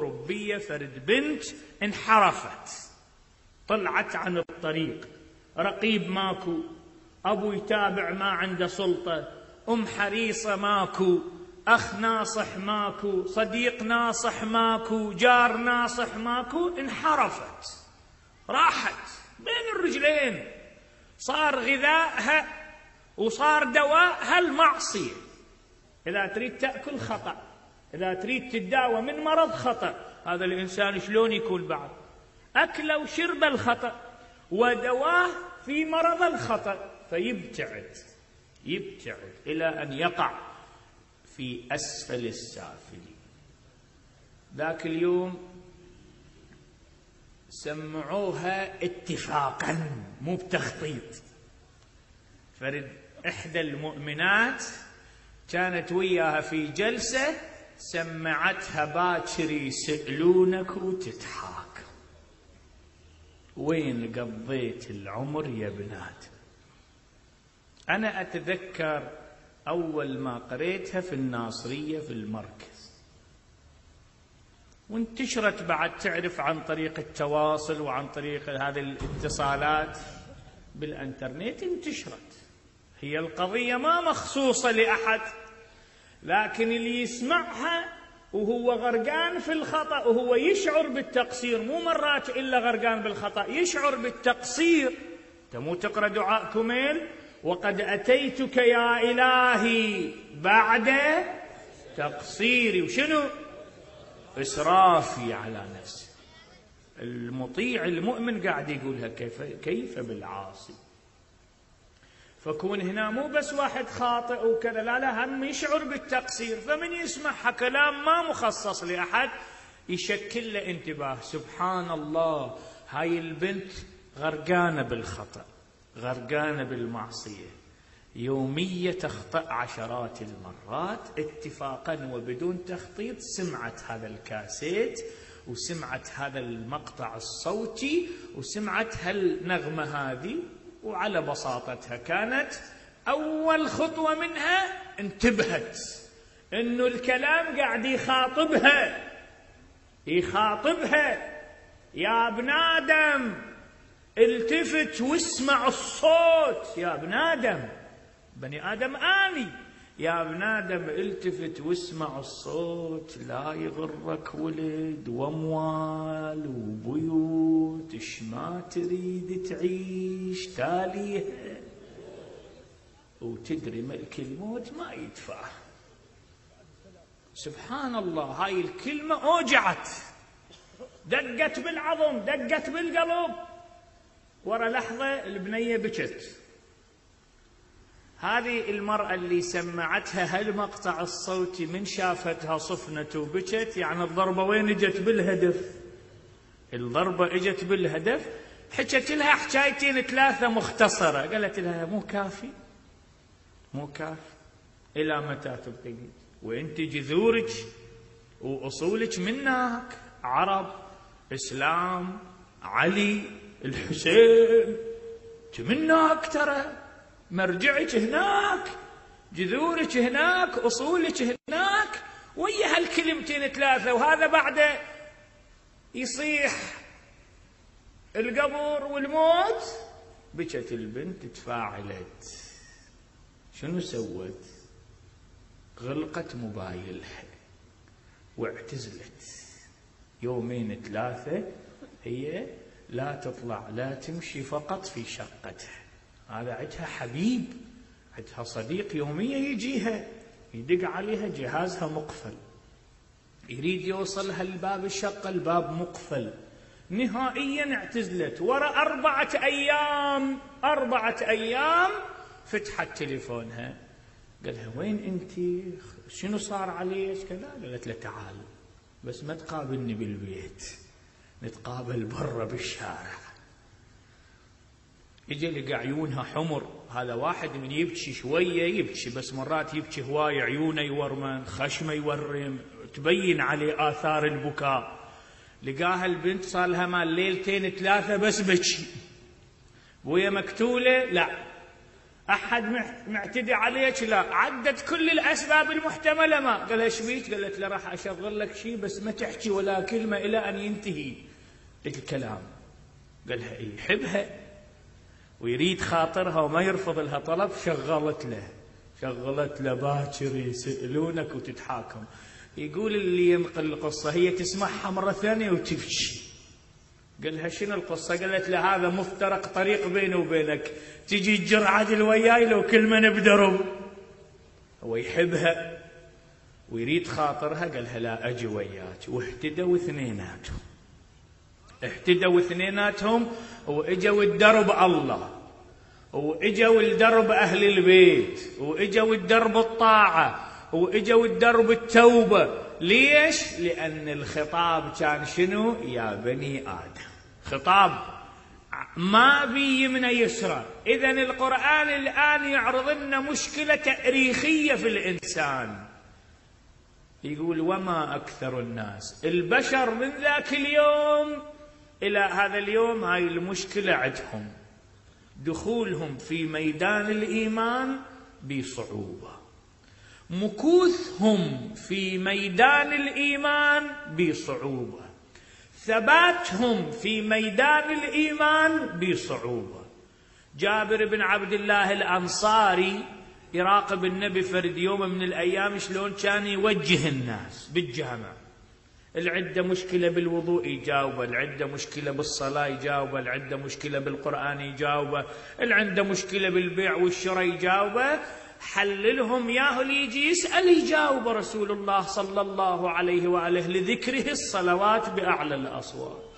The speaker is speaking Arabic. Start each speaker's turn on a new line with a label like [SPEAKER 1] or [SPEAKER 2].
[SPEAKER 1] أوروبية فرد بنت انحرفت، طلعت عن الطريق، رقيب ماكو، أبو يتابع ما عنده سلطة، أم حريصة ماكو، أخ ناصح ماكو، صديق ناصح ماكو، جار ناصح ماكو، انحرفت، راحت بين الرجلين، صار غذائها وصار دواءها المعصية. إذا تريد تأكل خطأ، إذا تريد تداوى من مرض خطأ. هذا الإنسان شلون يكون بعد؟ أكل وشرب الخطأ ودواه في مرض الخطأ، فيبتعد إلى أن يقع في أسفل السافلين. ذاك اليوم سمعوها اتفاقا مو بتخطيط، فرد إحدى المؤمنات كانت وياها في جلسة، سمعتها باكر يسألونك وتضحك، وين قضيت العمر يا بنات؟ أنا أتذكر أول ما قريتها في الناصرية في المركز، وانتشرت بعد، تعرف، عن طريق التواصل وعن طريق هذه الاتصالات بالإنترنت انتشرت. هي القضية ما مخصوصة لأحد، لكن اللي يسمعها وهو غرقان في الخطأ وهو يشعر بالتقصير، مو مرات إلا غرقان بالخطأ، يشعر بالتقصير. تمو تقرأ دعاء كميل: وقد أتيتك يا إلهي بعد تقصيري وشنو؟ إسرافي على نفسي. المطيع المؤمن قاعد يقولها كيف بالعاصي. فكون هنا مو بس واحد خاطئ وكذا، لا هم يشعر بالتقصير، فمن يسمعها كلام ما مخصص لأحد يشكل له انتباه. سبحان الله، هاي البنت غرقانة بالخطأ، غرقانة بالمعصية، يومية تخطأ عشرات المرات، اتفاقا وبدون تخطيط سمعت هذا الكاسيت وسمعت هذا المقطع الصوتي وسمعت هالنغمة هذه، وعلى بساطتها كانت أول خطوة منها انتبهت إنه الكلام قاعد يخاطبها. يا ابن آدم التفت واسمع الصوت، يا ابن آدم، بني آدم آني، يا ابن آدم التفت واسمع الصوت، لا يغرك ولد واموال وبيوت، ايش ما تريد تعيش تاليها، وتدري ملك الموت ما يدفع. سبحان الله، هاي الكلمة أوجعت، دقت بالعظم، دقت بالقلب. ورا لحظة البنية بكت. هذه المرأة اللي سمعتها هالمقطع الصوتي من شافتها صفنت وبكت، يعني الضربة وين اجت؟ بالهدف. الضربة اجت بالهدف. حكت لها حكايتين ثلاثة مختصرة، قالت لها مو كافي، إلى متى تبقين؟ وانت جذورك وأصولك منك، عرب، إسلام، علي، الحسين، منك، ترى مرجعك هناك، جذورك هناك، أصولك هناك، ويا هالكلمتين ثلاثة. وهذا بعد يصيح القبر والموت. بكت البنت، تفاعلت. شنو سوت؟ غلقت موبايلها واعتزلت. يومين ثلاثة هي لا تطلع لا تمشي، فقط في شقتها. هذا عندها حبيب، عندها صديق يوميا يجيها، يدق عليها، جهازها مقفل، يريد يوصلها لباب الشقة، الباب مقفل. نهائيا اعتزلت. ورا 4 أيام فتحت تليفونها، قالها وين انت؟ شنو صار عليك كذا؟ قالت له تعال، بس ما تقابلني بالبيت، نتقابل برا بالشارع. يجي لقى عيونها حمر. هذا واحد من يبكي شوية يبكي، بس مرات يبكي هواية، عيونه يورمن، خشمه يورم، تبين عليه آثار البكاء. لقاها البنت صار لها مال ليلتين ثلاثة بس بكي، وهي مكتولة، لا أحد معتدي عليك؟ لا. عدت كل الأسباب المحتملة ما. قال لها شبيك؟ قالت له راح أشغل لك شيء بس ما تحكي ولا كلمة إلى أن ينتهي الكلام. قال لها إيه؟ يحبها ويريد خاطرها وما يرفض لها طلب. شغلت له باكر يسألونك وتتحاكم. يقول اللي ينقل القصة هي تسمعها مرة ثانية وتبكي. قال لها شنو القصة؟ قالت له هذا مفترق طريق بيني وبينك، تجي تجر عدل وياي لو كل من بدرب. هو يحبها ويريد خاطرها. قال لها لا أجي وياك. واهتدوا اثنيناتهم وإجوا الدرب الله، وإجوا الدرب أهل البيت، وإجوا الدرب الطاعة، وإجوا الدرب التوبة. ليش؟ لأن الخطاب كان شنو؟ يا بني آدم. خطاب ما بي يمنى يسرى. إذن القرآن الآن يعرض لنا مشكلة تاريخية في الإنسان. يقول وما أكثر الناس، البشر من ذاك اليوم إلى هذا اليوم هاي المشكلة عندهم، دخولهم في ميدان الإيمان بصعوبة، مكوثهم في ميدان الإيمان بصعوبة، ثباتهم في ميدان الإيمان بصعوبة. جابر بن عبد الله الأنصاري يراقب النبي فرد يوم من الأيام شلون كان يوجه الناس بالجامع. العدة مشكلة بالوضوء يجاوبه، العدة مشكلة بالصلاة يجاوبه، العدة مشكلة بالقرآن يجاوبه، العدة مشكلة بالبيع والشراء يجاوبه. حللهم ياهو اللي يجي يسأل يجاوب رسول الله صلى الله عليه وآله لذكره الصلوات بأعلى الأصوات.